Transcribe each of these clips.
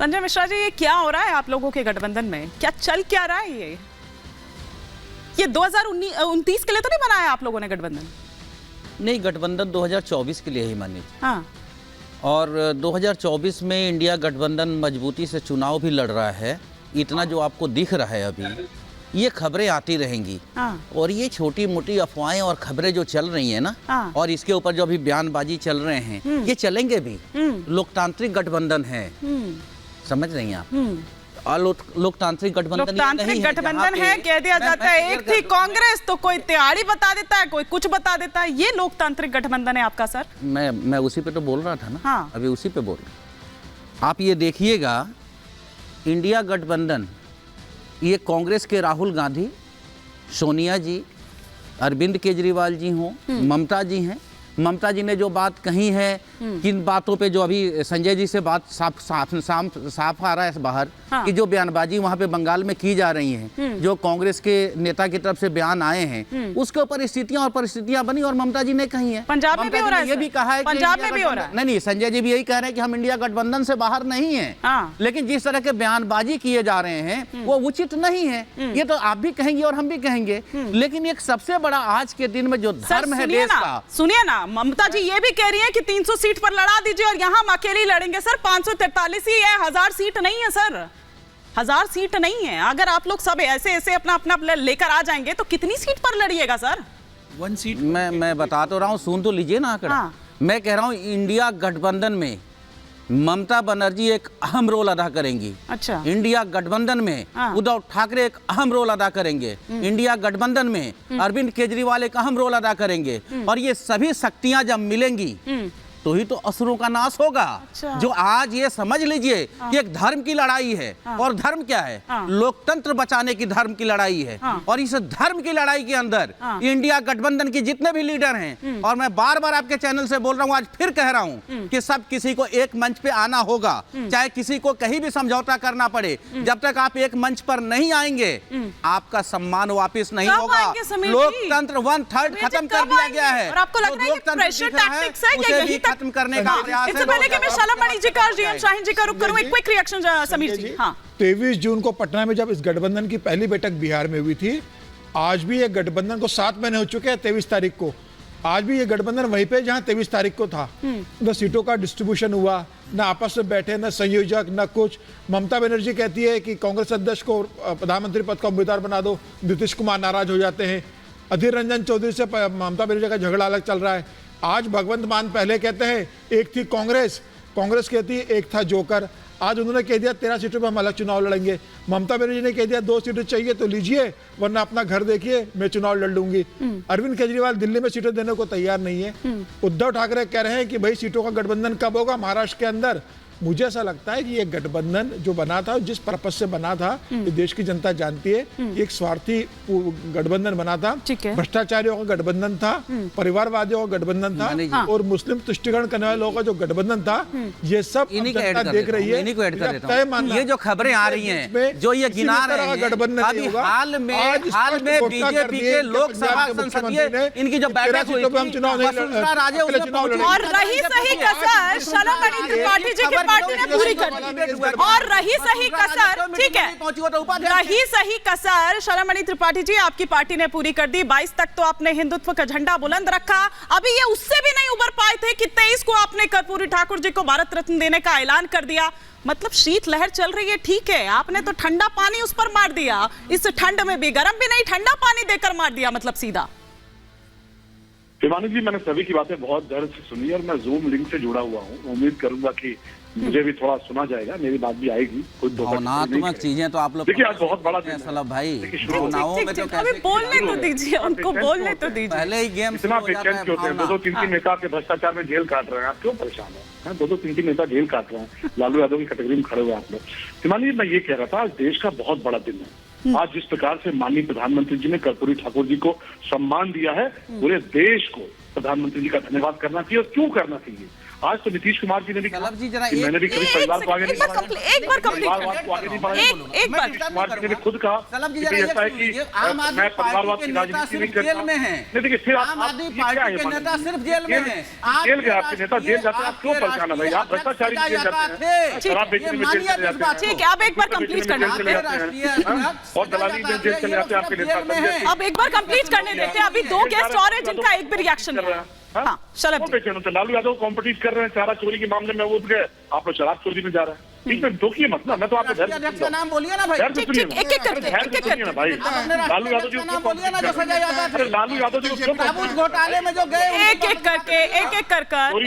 संजय मिश्रा जी, ये क्या हो रहा है आप लोगों के गठबंधन में? क्या चल क्या रहा है? ये 2029 के लिए तो नहीं बनाया आप लोगों ने गठबंधन? नहीं, गठबंधन 2024 के लिए ही मानी थी। हाँ। और 2024 में इंडिया गठबंधन मजबूती से चुनाव भी लड़ रहा है। इतना जो आपको दिख रहा है अभी, ये खबरें आती रहेंगी। हाँ। और ये छोटी मोटी अफवाहें और खबरें जो चल रही हैं ना, हाँ। और इसके ऊपर जो अभी बयानबाजी चल रहे हैं, ये चलेंगे भी। लोकतांत्रिक गठबंधन है, समझ रही हैं आप? और लोकतांत्रिक गठबंधन है, कह दिया जाता है एक थी कांग्रेस तो कोई तिहाड़ी बता देता है, कोई कुछ बता देता है। ये लोकतांत्रिक गठबंधन है आपका सर? मैं उसी पे तो बोल रहा था ना। हाँ। अभी उसी पे बोल रहा। आप ये देखिएगा, इंडिया गठबंधन, ये कांग्रेस के राहुल गांधी, सोनिया जी, अरविंद केजरीवाल जी हों, ममता जी हैं। ममता जी ने जो बात कही है, किन बातों पे जो अभी संजय जी से बात साफ आ रहा है बाहर, हाँ। कि जो बयानबाजी वहाँ पे बंगाल में की जा रही हैं, जो कांग्रेस के नेता की तरफ से बयान आए हैं, उसके ऊपर स्थितियां और परिस्थितियां बनी और ममता जी ने कही है। पंजाब में भी हो रहा है, ये भी कहा है, पंजाब में भी हो रहा है। नहीं, संजय जी भी यही कह रहे हैं कि हम इंडिया गठबंधन से बाहर नहीं है। हाँ। लेकिन जिस तरह के बयानबाजी किए जा रहे हैं वो उचित नहीं है। ये तो आप भी कहेंगे और हम भी कहेंगे। लेकिन एक सबसे बड़ा आज के दिन में जो धर्म है देश का, सुनिए ना, ममता जी ये भी कह रही है कि 300 सीट पर लड़ा दीजिए और यहाँ हम अकेले लड़ेंगे। सर 543 ही है, 1000 सीट नहीं है सर, 1000 सीट नहीं है। अगर आप लोग सब ऐसे ऐसे अपना लेकर आ जाएंगे तो कितनी सीट पर लड़िएगा सर? 1 सीट। मैं बता तो रहा हूँ, सुन तो लीजिए ना आंकड़ा। हाँ। मैं कह रहा हूँ इंडिया गठबंधन में ममता बनर्जी एक अहम रोल अदा करेंगी। अच्छा। इंडिया गठबंधन में हाँ। उद्धव ठाकरे एक अहम रोल अदा करेंगे। इंडिया गठबंधन में अरविंद केजरीवाल एक अहम रोल अदा करेंगे। और ये सभी शक्तियां जब मिलेंगी तो ही तो असुरों का नाश होगा। अच्छा। जो आज ये समझ लीजिए कि एक धर्म की लड़ाई है। और धर्म क्या है? लोकतंत्र बचाने की धर्म की लड़ाई है। और इस धर्म की लड़ाई के अंदर इंडिया गठबंधन के जितने भी लीडर हैं, और मैं बार बार आपके चैनल से बोल रहा हूं, आज फिर कह रहा हूं कि सब किसी को एक मंच पे आना होगा, चाहे किसी को कहीं भी समझौता करना पड़े। जब तक आप एक मंच पर नहीं आएंगे, आपका सम्मान वापिस नहीं होगा। लोकतंत्र 1/3 खत्म कर दिया गया है। और आपको लग रहा है कि प्रेशर टैक्टिक्स है या यही खत्म करने का प्रयास है। इससे पहले कि मैं शालामणि जी का, जीएम शाहीन जी का रुख करूं, एक क्विक रिएक्शन समीर जी। हाँ। 23 जून को पटना में जब इस गठबंधन की पहली बैठक बिहार में हुई थी, आज भी ये गठबंधन को 7 महीने हो चुके हैं। 23 तारीख को आज भी ये गठबंधन वहीं पे जहां 23 तारीख को था। न सीटों का डिस्ट्रीब्यूशन हुआ, न आपस में बैठे, न संयोजक, न कुछ। ममता बनर्जी कहती है कि कांग्रेस अध्यक्ष को प्रधानमंत्री पद का उम्मीदवार बना दो, नीतीश कुमार नाराज हो जाते हैं। अधीर रंजन चौधरी से ममता बनर्जी का झगड़ा अलग चल रहा है। आज भगवंत मान पहले कहते हैं एक थी कांग्रेस कहती है एक था जोकर। आज उन्होंने कह दिया 13 सीटों पर हम अलग चुनाव लड़ेंगे। ममता बनर्जी ने कह दिया 2 सीटें चाहिए तो लीजिए, वरना अपना घर देखिए, मैं चुनाव लड़ लूंगी। अरविंद केजरीवाल दिल्ली में सीटें देने को तैयार नहीं है। उद्धव ठाकरे कह रहे हैं कि भाई सीटों का गठबंधन कब होगा महाराष्ट्र के अंदर। मुझे ऐसा लगता है कि ये गठबंधन जो बना था, जिस पर्पस से बना था, ये देश की जनता जानती है। एक स्वार्थी गठबंधन बना था, भ्रष्टाचारियों का गठबंधन था, परिवारवादियों का गठबंधन था, और मुस्लिम तुष्टिकरण करने वाले लोगों का जो गठबंधन था, ये सब जनता देख रही है। ये जो खबरें आ रही हैं, जो ये गिना रहे हैं, गठबंधन अभी हाल में बीजेपी के लोकसभा संसदीय इनकी जो बैठक हुई थी, वसुंधरा राजे उसमें पहुंची। और रही सही कसर शालामणि त्रिपाठी जी की पार्टी ने पूरी कर दी। और रही सही कसर, ठीक है, रही सही कसर शालामणि त्रिपाठी जी आपकी पार्टी ने पूरी कर दी। 22 तक तो आपने हिंदुत्व का झंडा बुलंद रखा। अभी ये उससे भी नहीं उबर पाए थे कि 23 को आपने कर्पूरी ठाकुर जी को भारत रत्न देने का ऐलान कर दिया। मतलब शीत लहर चल रही है, ठीक है, आपने तो ठंडा पानी उस पर मार दिया। इस ठंड में भी गर्म भी नहीं, ठंडा पानी देकर मार दिया, मतलब सीधा। हिमानी जी, मैंने सभी की बातें बहुत दर्द से सुनी और मैं जूम लिंक से जुड़ा हुआ हूँ। उम्मीद करूंगा कि मुझे भी थोड़ा सुना जाएगा, मेरी बात भी आएगी। कोई भावनात्मक चीजें तो आप लोग देखिए, आज बहुत बड़ा दिन है भाई। चुनावों में तो कैसे बोलने तो दीजिए, उनको बोलने तो दीजिए। पहले ही गेम इतना पेशेंट क्यों होते हैं? 2-3 नेता के भ्रष्टाचार में जेल काट रहे हैं, आप क्यों परेशान है? 2-3 नेता जेल काट रहे हैं, लालू यादव की कैटेगरी में खड़े हुए आप लोग। हिमानी जी, मैं ये कह रहा था, आज देश का बहुत बड़ा दिन है। आज जिस प्रकार से माननीय प्रधानमंत्री जी ने कर्पूरी ठाकुर जी को सम्मान दिया है, पूरे देश को प्रधानमंत्री जी का धन्यवाद करना चाहिए। और क्यों करना चाहिए? आज तो नीतीश कुमार जी ने भी कहा सलभ जी जरा कि मैंने भी कभी परिवार को आगे नहीं बढ़ाया, एक बार कंप्लीट परिवारवाद को आगे नहीं बढ़ाया। एक बार नीतीश कुमार जी ने भी खुद कहा सलभ जी कि जरा भाई ये ऐसा है सुनिए, कि आम आदमी मैं परिवारवाद पार्टी की के नेता राजनीति नहीं सिर्फ करता। जेल में हैं। नहीं देखिए, फिर आम आदमी पार्टी के नेता सिर्फ जेल में हैं। जेल गए आपके नेता, जेल जाते हैं, आप क्यों परेशान है भाई? आप भ्रष्टाचारी जेल जाते हैं, शराब बेचने में जेल चले जाते हैं, ठीक है, अब एक बार कंप्लीट करना और दलाली में जेल चले जाते हैं आपके नेता। अब एक बार कंप्लीट करने देते हैं, अभी 2 गेस्ट और हैं जिनका एक भी रिएक्शन नहीं है। हाँ, शलभ जी। बेचैन होते, लालू यादव कॉम्पिटिट कर रहे हैं चारा चोरी के मामले में, वो उठ गए, आप लोग शराब चोरी में जा रहे हैं। इसमें दुखी मत ना, मैं तो आपको अध्यक्ष का नाम बोलिए ना भाई। ठीक, एक-एक करके भाई लालू यादव जी को नाम बोलिए ना जो सजा यादव थे। लालू यादव जी को क्यों ताबूत घोटाले में जो गए एक-एक कर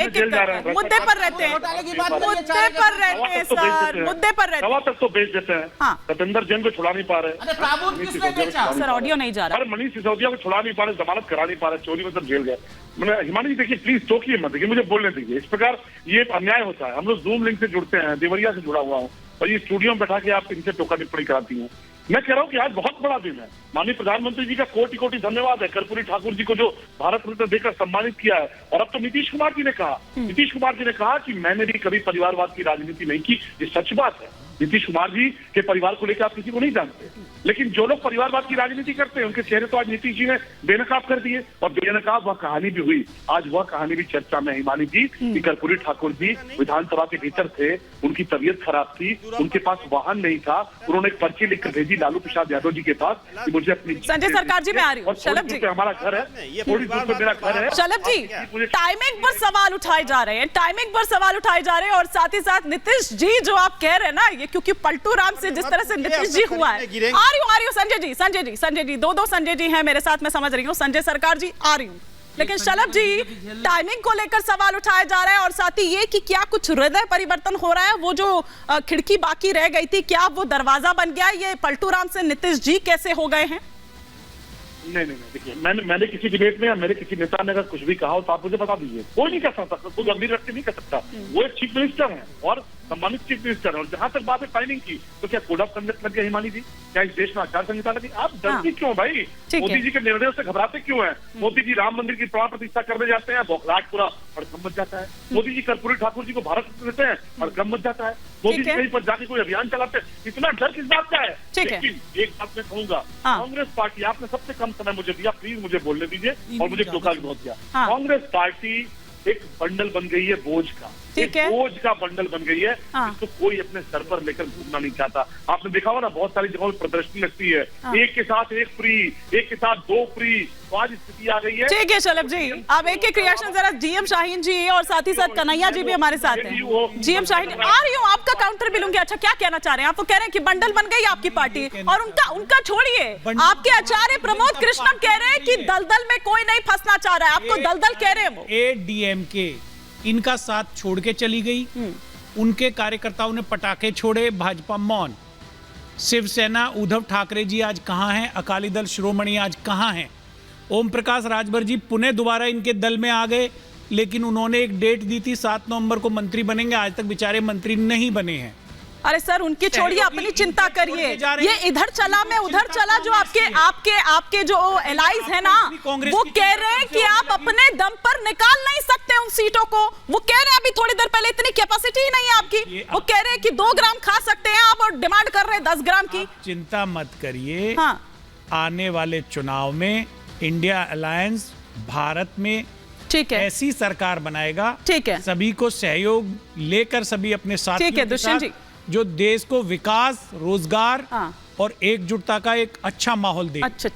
मुद्दे पर रहते हैं, घोटाले की बात मुद्दे पर रहते हैं सर, मुद्दे पर रहते सवा हैं। तक तो बेच देते हैं। हाँ। सतेंद्र जैन को छुड़ा नहीं पा रहे, अरे ताबूत किसने बेचा? सर ऑडियो नहीं जा रहा। अरे मनीष सिसोदिया को छुड़ा नहीं पा रहे, जमानत करा नहीं पा रहे, चोरी में सब जेल गए। मैंने हिमानी जी देखिए प्लीज टोकिए मत, देखिए मुझे बोलने दीजिए। इस प्रकार ये अन्याय होता है। हम लोग जूम लिंक से जुड़ते हैं, देवरिया से जुड़ा हुआ हूँ, और ये स्टूडियो में बैठा के आप इनसे टोका टिप्पणी कराती हैं। मैं कह रहा हूँ कि आज बहुत बड़ा दिन है। माननीय प्रधानमंत्री जी का कोटि कोटि धन्यवाद है, कर्पूरी ठाकुर जी को जो भारत रत्न देकर सम्मानित किया है। और अब तो नीतीश कुमार जी ने कहा कि मैंने भी कभी परिवारवाद की राजनीति नहीं की। ये सच बात है। नीतीश कुमार जी के परिवार को लेकर आप किसी को नहीं जानते, लेकिन जो लोग परिवारवाद की राजनीति करते हैं उनके चेहरे तो आज नीतीश जी ने बेनकाब कर दिए। और बेनकाब वह कहानी भी हुई, आज वह कहानी भी चर्चा में। हिमानी जी कि कर्पूरी ठाकुर जी विधानसभा के भीतर थे, उनकी तबीयत खराब थी, उनके पास वाहन नहीं था, उन्होंने एक पर्ची लिखकर भेजी लालू प्रसाद यादव जी के पास कि मुझे अपनी संजय सरकार जी मैं आ रही हूँ। शलभ जी, हमारा घर है, थोड़ी दूर पे मेरा घर है। शलभ जी, टाइमिंग पर सवाल उठाए जा रहे हैं, और साथ ही साथ नीतीश जी जो आप कह रहे हैं ना, ये क्योंकि पलटू राम से जिस तरह से नीतीश जी हुआ है। आ रही हूँ संजय जी, दो संजय जी हैं मेरे साथ, मैं समझ रही हूँ। संजय सरकार जी आ रही हूँ, लेकिन शलभ जी टाइमिंग को लेकर सवाल उठाया जा रहा है, और साथ ही ये कि क्या कुछ हृदय परिवर्तन हो रहा है? वो जो खिड़की बाकी रह गई थी, क्या वो दरवाजा बन गया? ये पलटू राम से नीतीश जी कैसे हो गए हैं? नहीं देखिए, मैंने किसी डिबेट में या मेरे किसी नेता ने अगर कुछ भी कहा हो तो आप मुझे बता दीजिए। कोई नहीं कर सकता, कोई गंभीर रख के नहीं कर सकता। वो एक चीफ मिनिस्टर है और सम्मानित चीफ मिनिस्टर है। और जहां तक बात है टाइमिंग की, तो क्या कोड ऑफ कंडक्ट लग गया हिमानी जी? क्या इस देश में आचार संहिता लगी? आप डरती क्यों भाई? मोदी जी के निर्णयों से घबराते क्यों हैं? मोदी जी राम मंदिर की प्राण प्रतिष्ठा करने जाते हैं, बौखलाहट पूरा भड़कम मच जाता है। मोदी जी कर्पूरी ठाकुर जी को भारत रत्न देते हैं, भड़कम मच जाता है। मोदी जी कहीं पर जाके कोई अभियान चलाते हैं, इतना डर किस बात का है? लेकिन एक बात मैं कहूंगा, कांग्रेस पार्टी, आपने सबसे कम समय मुझे दिया, प्लीज मुझे बोलने दीजिए, और मुझे टोका भी बहुत दिया। कांग्रेस पार्टी एक बंडल बन गई है बोझ का, बोझ का बंडल बन गई है, जिसको कोई अपने सर पर लेकर घूमना नहीं चाहता। आपने देखा होगा ना, बहुत सारी जगहों पर प्रदर्शनी लगती है, एक के साथ एक फ्री, एक के साथ 2 फ्री। तो आज स्थिति आ गई है। ठीक है शलभ जी, आप एक रिएक्शन जरा। जीएम शाहीन जी और साथ ही साथ कन्हैया जी भी हमारे साथ हैं। जीएम शाहीन, आ रही हूँ, आपका काउंटर भी लूंगी। अच्छा, क्या कहना चाह रहे हैं आप? तो कह रहे हैं कि बंडल बन गई आपकी पार्टी, और उनका छोड़िए, आपके आचार्य प्रमोद कृष्णम कह रहे हैं कि दलदल में कोई नहीं फंसना चाह रहा है। आपको दलदल कह रहे हैं वो। ADMK इनका साथ छोड़ के चली गई, उनके कार्यकर्ताओं ने पटाखे छोड़े, भाजपा मौन। शिवसेना, उद्धव ठाकरे जी आज कहां हैं? अकाली दल शिरोमणि आज कहां हैं? ओम प्रकाश राजभर जी पुणे दोबारा इनके दल में आ गए, लेकिन उन्होंने एक डेट दी थी 7 नवंबर को मंत्री बनेंगे, आज तक बेचारे मंत्री नहीं बने हैं। अरे सर, उनकी छोड़िए, अपनी चिंता करिए। ये इधर चला मैं उधर चला, जो आपके जो एलाइज है ना, वो कह रहे हैं कि आप अपने दम पर निकाल नहीं सकते उन सीटों को। वो कह रहे हैं अभी थोड़ी देर पहले इतनी कैपेसिटी ही नहीं है आपकी। वो कह रहे हैं कि 2 ग्राम खा सकते हैं आप, और डिमांड कर रहे हैं 10 ग्राम की। चिंता मत करिए, हाँ। आने वाले चुनाव में इंडिया अलायंस भारत में ठीक है ऐसी सरकार बनाएगा, ठीक है, सभी को सहयोग लेकर, सभी अपने साथियों ठीक है के दुष्यंत साथ, जी, जो देश को विकास, रोजगार और एकजुटता का एक अच्छा माहौल दे। अच्छा।